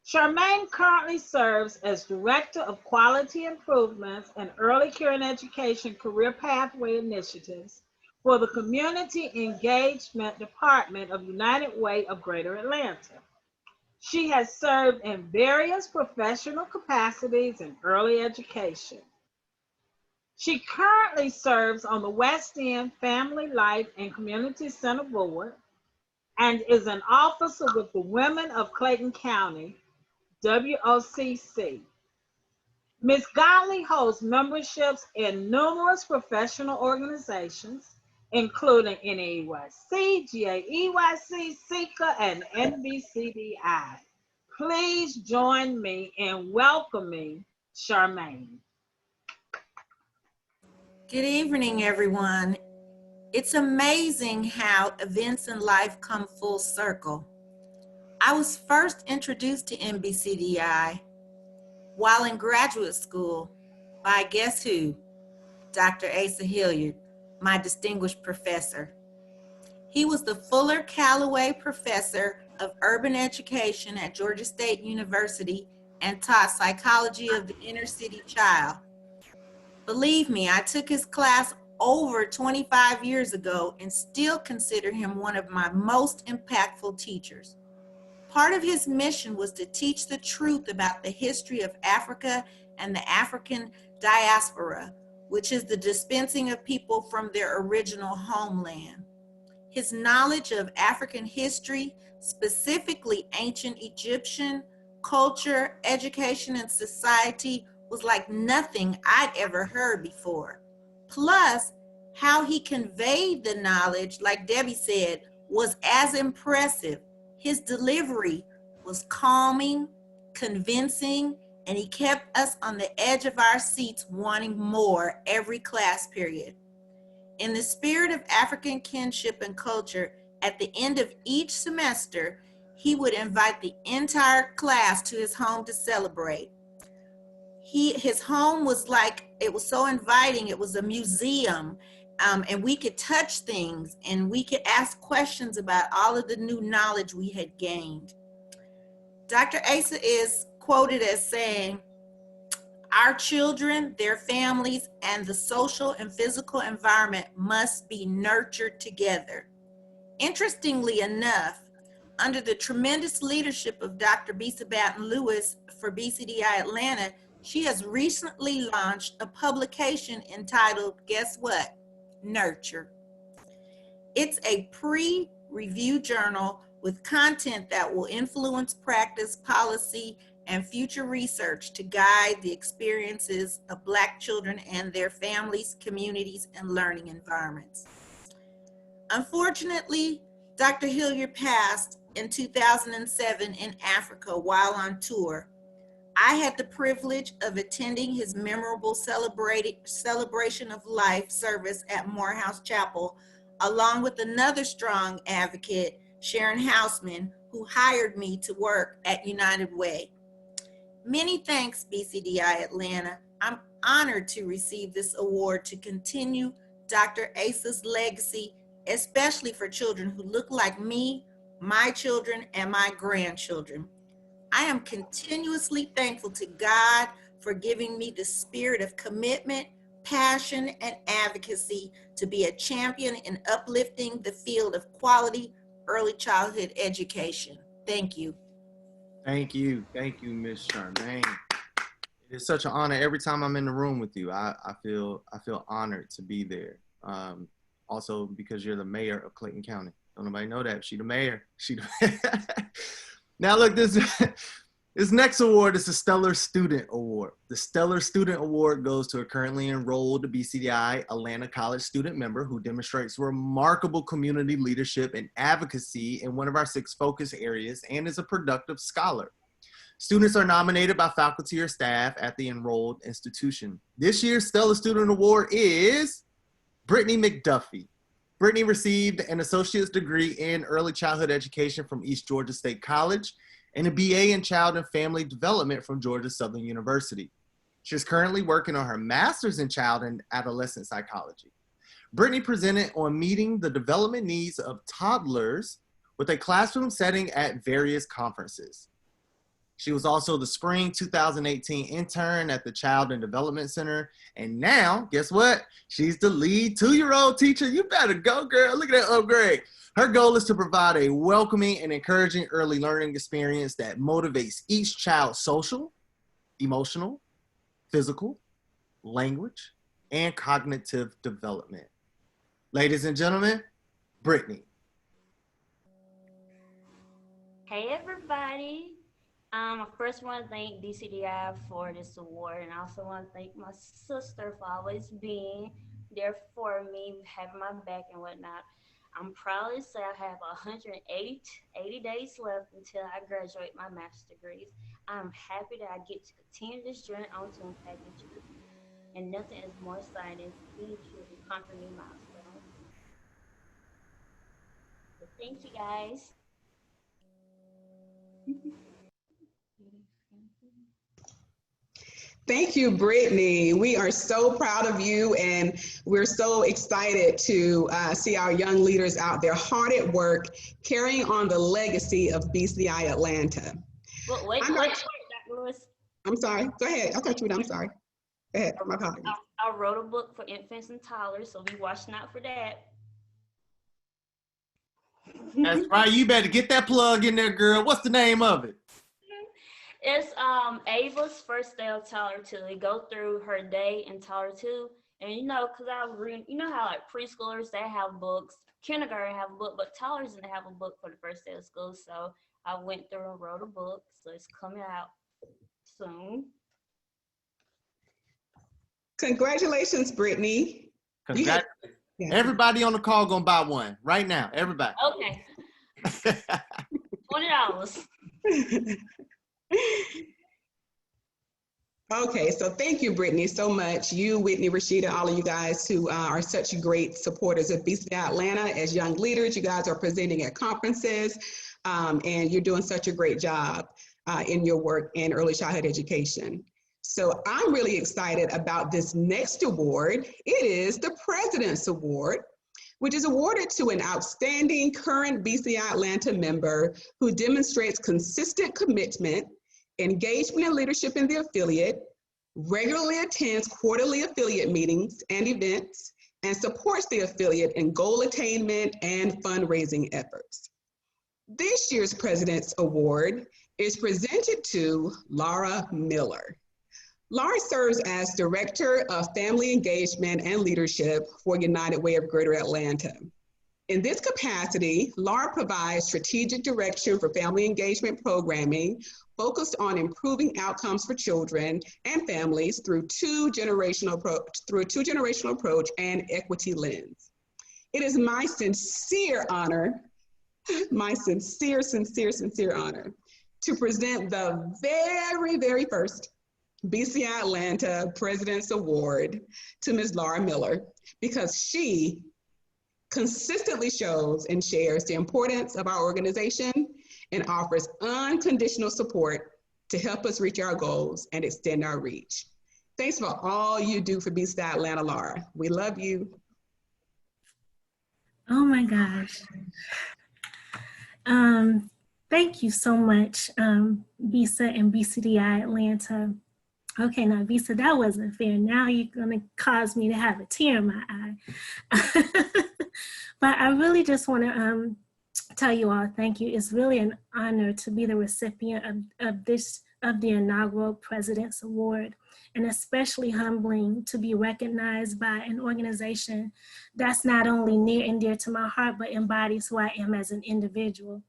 Charmaine currently serves as Director of Quality Improvements and Early Care and Education Career Pathway Initiatives for the Community Engagement Department of United Way of Greater Atlanta. She has served in various professional capacities in early education. She currently serves on the West End Family Life and Community Center Board and is an officer with the Women of Clayton County, WOCC. Ms. Godley holds memberships in numerous professional organizations, including NAEYC, GAEYC, SECA, and NBCDI. Please join me in welcoming Charmaine. Good evening, everyone. It's amazing how events in life come full circle. I was first introduced to NBCDI while in graduate school by guess who? Dr. Asa Hilliard, my distinguished professor. He was the Fuller Calloway Professor of Urban Education at Georgia State University and taught psychology of the inner city child. Believe me, I took his class over 25 years ago and still consider him one of my most impactful teachers. Part of his mission was to teach the truth about the history of Africa and the African diaspora, which is the dispensing of people from their original homeland. His knowledge of African history, specifically ancient Egyptian culture, education, and society, was like nothing I'd ever heard before. Plus, how he conveyed the knowledge, like Debbie said, was as impressive. His delivery was calming, convincing, and he kept us on the edge of our seats wanting more every class period. In the spirit of African kinship and culture, at the end of each semester, he would invite the entire class to his home to celebrate. His home was like, it was so inviting, it was a museum, and we could touch things and we could ask questions about all of the new knowledge we had gained. Dr. Asa is quoted as saying, "Our children, their families, and the social and physical environment must be nurtured together." Interestingly enough, under the tremendous leadership of Dr. Bisa Batten-Lewis for BCDI Atlanta, she has recently launched a publication entitled, guess what? Nurture. It's a pre-review journal with content that will influence practice, policy, and future research to guide the experiences of Black children and their families, communities, and learning environments. Unfortunately, Dr. Hilliard passed in 2007 in Africa while on tour. I had the privilege of attending his memorable celebration of life service at Morehouse Chapel, along with another strong advocate, Sharon Houseman, who hired me to work at United Way. Many thanks, BCDI Atlanta. I'm honored to receive this award to continue Dr. Asa's legacy, especially for children who look like me, my children, and my grandchildren. I am continuously thankful to God for giving me the spirit of commitment, passion, and advocacy to be a champion in uplifting the field of quality early childhood education. Thank you. Thank you, Ms. Charmaine. It is such an honor every time I'm in the room with you. I feel honored to be there. Also because you're the mayor of Clayton County. Don't nobody know that. She the mayor. Now look, this next award is the Stellar Student Award. The Stellar Student Award goes to a currently enrolled BCDI Atlanta College student member who demonstrates remarkable community leadership and advocacy in one of our 6 focus areas and is a productive scholar. Students are nominated by faculty or staff at the enrolled institution. This year's Stellar Student Award is Brittany McDuffie. Brittany received an associate's degree in early childhood education from East Georgia State College and a BA in child and family development from Georgia Southern University. She's currently working on her master's in child and adolescent psychology. Brittany presented on meeting the development needs of toddlers with a classroom setting at various conferences. She was also the spring 2018 intern at the Child and Development Center. And now, guess what? She's the lead 2-year-old teacher. You better go, girl. Look at that upgrade. Her goal is to provide a welcoming and encouraging early learning experience that motivates each child's social, emotional, physical, language, and cognitive development. Ladies and gentlemen, Brittany. Hey, everybody. I first want to thank BCDI for this award, and I also want to thank my sister for always being there for me, having my back and whatnot. I'm proud to say I have 180 days left until I graduate my master's degrees. I'm happy that I get to continue this journey on to impacting children, and nothing is more exciting than seeing children conquer new milestones. So thank you, guys. Thank you, Brittany. We are so proud of you, and we're so excited to see our young leaders out there hard at work, carrying on the legacy of BCDI Atlanta. But wait, Dr. Lewis. I'm sorry. Go ahead. I thought you were done. I'm sorry. Go ahead. My apologies. I wrote a book for infants and toddlers, so be watching out for that. That's right. You better get that plug in there, girl. What's the name of it? It's Ava's first day of toddler 2. They go through her day in toddler 2, and you know, cause I was reading, you know how like preschoolers they have books, kindergarten have a book, but toddlers didn't have a book for the first day of school. So I went through and wrote a book, so it's coming out soon. Congratulations, Brittany. Congratulations. Everybody on the call gonna buy one right now. Everybody. Okay. $20. Okay, so thank you, Brittany, so much. You, Whitney, Rashida, all of you guys who are such great supporters of BCDI Atlanta as young leaders. You guys are presenting at conferences, and you're doing such a great job in your work in early childhood education. So I'm really excited about this next award. It is the President's Award, which is awarded to an outstanding current BCDI Atlanta member who demonstrates consistent commitment, engagement and leadership in the affiliate, regularly attends quarterly affiliate meetings and events, and supports the affiliate in goal attainment and fundraising efforts. This year's President's Award is presented to Laura Miller. Laura serves as Director of Family Engagement and Leadership for United Way of Greater Atlanta. In this capacity, Laura provides strategic direction for family engagement programming focused on improving outcomes for children and families through a two-generational approach and equity lens. It is my sincere honor, my sincere honor to present the very first BCDI Atlanta President's Award to Ms. Laura Miller, because she consistently shows and shares the importance of our organization and offers unconditional support to help us reach our goals and extend our reach. Thanks for all you do for BCDI Atlanta, Laura. We love you. Oh my gosh. Thank you so much, Bisa and BCDI Atlanta. Okay, now Bisa, that wasn't fair. Now you're gonna cause me to have a tear in my eye. But I really just wanna tell you all thank you. It's really an honor to be the recipient of the inaugural President's Award, and especially humbling to be recognized by an organization that's not only near and dear to my heart, but embodies who I am as an individual.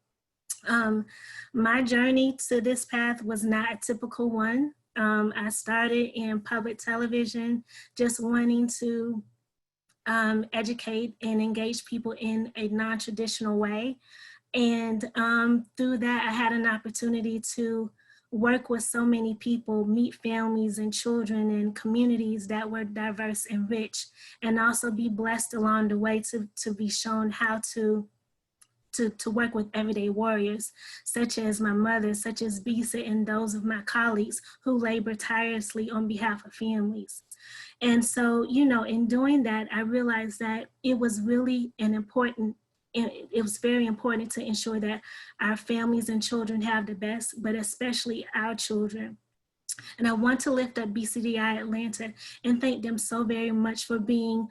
My journey to this path was not a typical one. I started in public television, just wanting to educate and engage people in a non-traditional way. And through that, I had an opportunity to work with so many people, meet families and children and communities that were diverse and rich, and also be blessed along the way to be shown how to work with everyday warriors, such as my mother, such as Bisa, and those of my colleagues who labor tirelessly on behalf of families. And so, you know, in doing that, I realized that it was really it was very important to ensure that our families and children have the best, but especially our children. And I want to lift up BCDI Atlanta and thank them so very much for being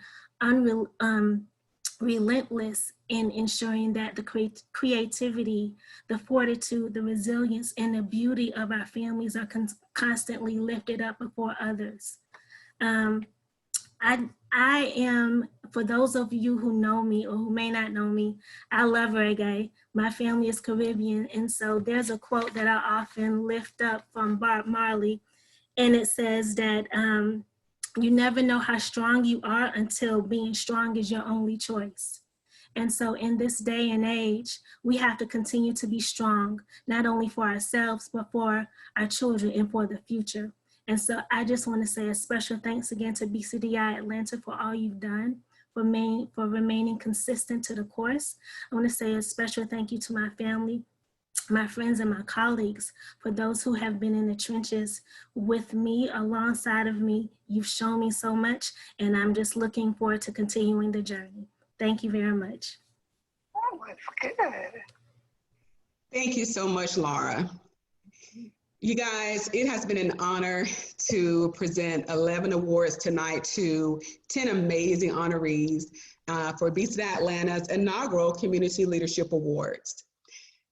relentless in ensuring that the creativity, the fortitude, the resilience, and the beauty of our families are constantly lifted up before others. I am, for those of you who know me or who may not know me, I love reggae. My family is Caribbean, and so there's a quote that I often lift up from Bob Marley, and it says that you never know how strong you are until being strong is your only choice. And so in this day and age, we have to continue to be strong, not only for ourselves, but for our children and for the future. And so I just want to say a special thanks again to BCDI Atlanta for all you've done, for remaining consistent to the course. I want to say a special thank you to my family, my friends, and my colleagues, for those who have been in the trenches with me, alongside of me. You've shown me so much, and I'm just looking forward to continuing the journey. Thank you very much. Oh, that's good. Thank you so much, Laura. You guys, it has been an honor to present 11 awards tonight to 10 amazing honorees for BCDI Atlanta's inaugural Community Leadership Awards.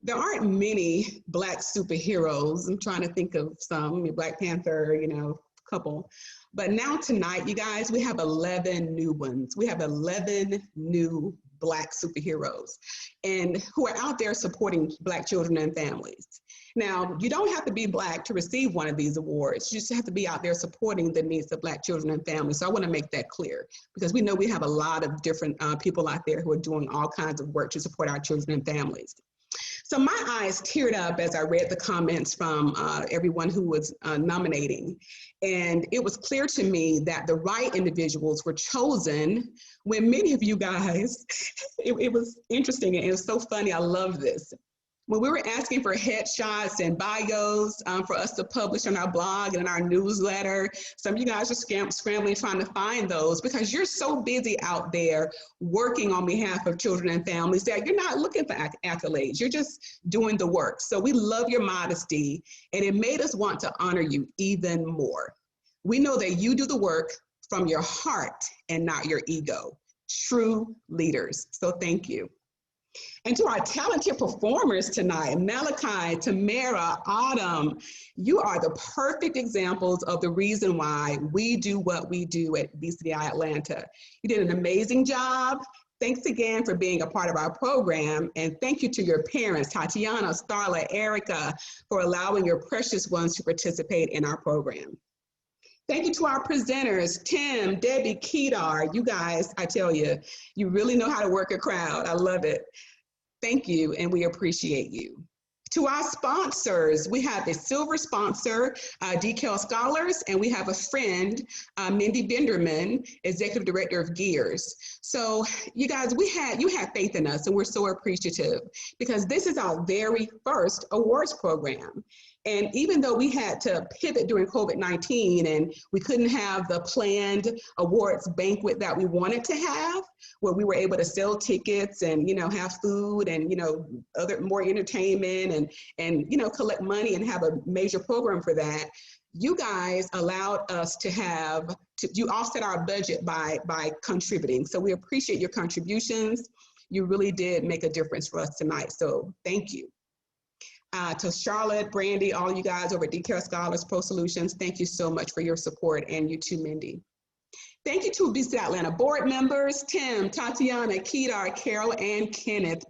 There aren't many Black superheroes. I'm trying to think of some, Black Panther, you know, a couple. But now tonight, you guys, we have 11 new ones. We have 11 new Black superheroes and who are out there supporting Black children and families. Now, you don't have to be Black to receive one of these awards. You just have to be out there supporting the needs of Black children and families. So I want to make that clear, because we know we have a lot of different people out there who are doing all kinds of work to support our children and families. So my eyes teared up as I read the comments from everyone who was nominating. And it was clear to me that the right individuals were chosen when many of you guys, it was interesting and it was so funny. I love this. When we were asking for headshots and bios for us to publish on our blog and in our newsletter, some of you guys are scrambling trying to find those because you're so busy out there working on behalf of children and families that you're not looking for accolades. You're just doing the work. So we love your modesty, and it made us want to honor you even more. We know that you do the work from your heart and not your ego. True leaders. So thank you. And to our talented performers tonight, Malachi, Tamara, Autumn, you are the perfect examples of the reason why we do what we do at BCDI Atlanta. You did an amazing job. Thanks again for being a part of our program. And thank you to your parents, Tatiana, Starla, Erica, for allowing your precious ones to participate in our program. Thank you to our presenters, Tim, Debbie, Kedar. You guys, I tell you, you really know how to work a crowd. I love it. Thank you, and we appreciate you. To our sponsors, we have a silver sponsor, DKL Scholars, and we have a friend, Mindy Benderman, Executive Director of Gears. So you guys, you had faith in us, and we're so appreciative because this is our very first awards program. And even though we had to pivot during COVID-19 and we couldn't have the planned awards banquet that we wanted to have, where we were able to sell tickets and, have food and, other more entertainment and collect money and have a major program for that, you guys allowed us you offset our budget by contributing. So we appreciate your contributions. You really did make a difference for us tonight. So thank you. To Charlotte, Brandy, all you guys over at DKL Scholars Pro Solutions, thank you so much for your support, and you too, Mindy. Thank you to BCDI Atlanta board members, Tim, Tatiana, Kedar, Carol, and Kenneth.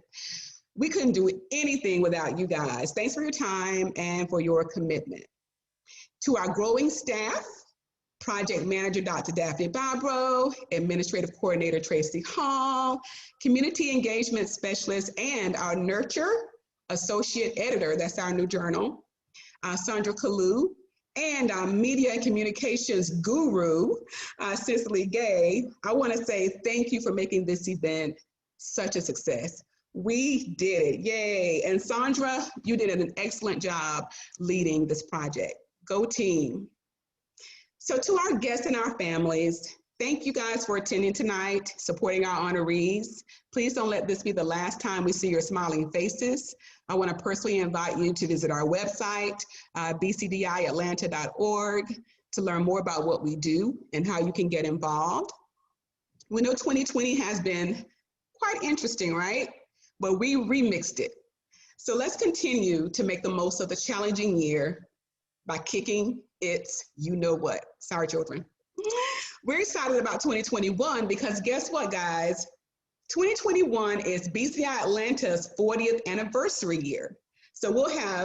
We couldn't do anything without you guys. Thanks for your time and for your commitment. To our growing staff, Project Manager, Dr. Daphne Babro, Administrative Coordinator, Tracy Hall, Community Engagement Specialist, and our Nurture Associate Editor, that's our new journal, Sandra Kalu, and our Media and Communications Guru, Cicely Gay. I want to say thank you for making this event such a success. We did it, yay. And Sandra, you did an excellent job leading this project. Go team. So to our guests and our families, thank you guys for attending tonight, supporting our honorees. Please don't let this be the last time we see your smiling faces. I want to personally invite you to visit our website, BCDI-Atlanta.org, to learn more about what we do and how you can get involved. We know 2020 has been quite interesting, right? But we remixed it. So let's continue to make the most of the challenging year by kicking its you-know-what. Sorry, children. We're excited about 2021 because guess what, guys? 2021 is BCDI Atlanta's 40th anniversary year. So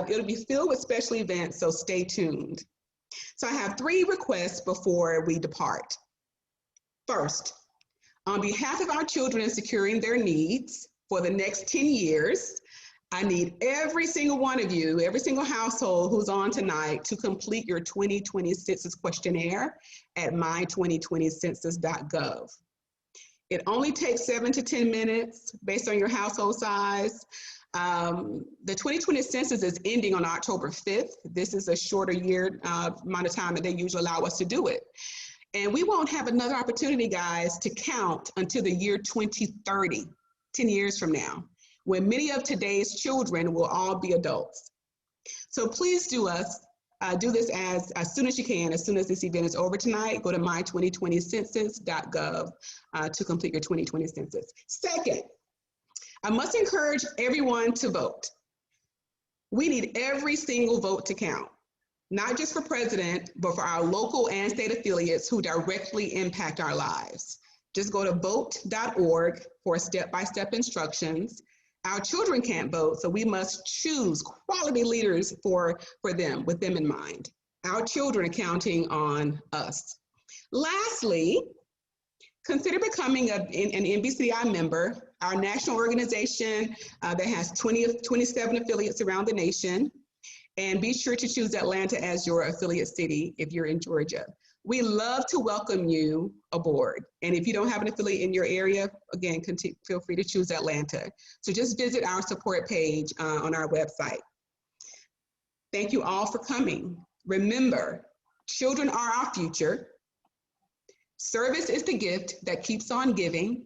it'll be filled with special events, so stay tuned. So I have 3 requests before we depart. First, on behalf of our children in securing their needs for the next 10 years, I need every single one of you, every single household who's on tonight to complete your 2020 census questionnaire at my2020census.gov. It only takes 7 to 10 minutes based on your household size. The 2020 census is ending on October 5th. This is a shorter amount of time that they usually allow us to do it. And we won't have another opportunity, guys, to count until the year 2030, 10 years from now, when many of today's children will all be adults. So please do this as soon as you can. As soon as this event is over tonight, go to my2020census.gov to complete your 2020 census. Second, I must encourage everyone to vote. We need every single vote to count, not just for president, but for our local and state affiliates who directly impact our lives. Just go to vote.org for step-by-step instructions. Our children can't vote, so we must choose quality leaders for them, with them in mind. Our children are counting on us. Lastly, consider becoming an NBCDI member, our national organization that has 27 affiliates around the nation. And be sure to choose Atlanta as your affiliate city if you're in Georgia. We love to welcome you aboard. And if you don't have an affiliate in your area, again, feel free to choose Atlanta. So just visit our support page on our website. Thank you all for coming. Remember, children are our future. Service is the gift that keeps on giving.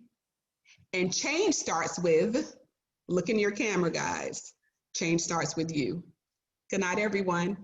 And change starts with, look in your camera, guys. Change starts with you. Good night, everyone.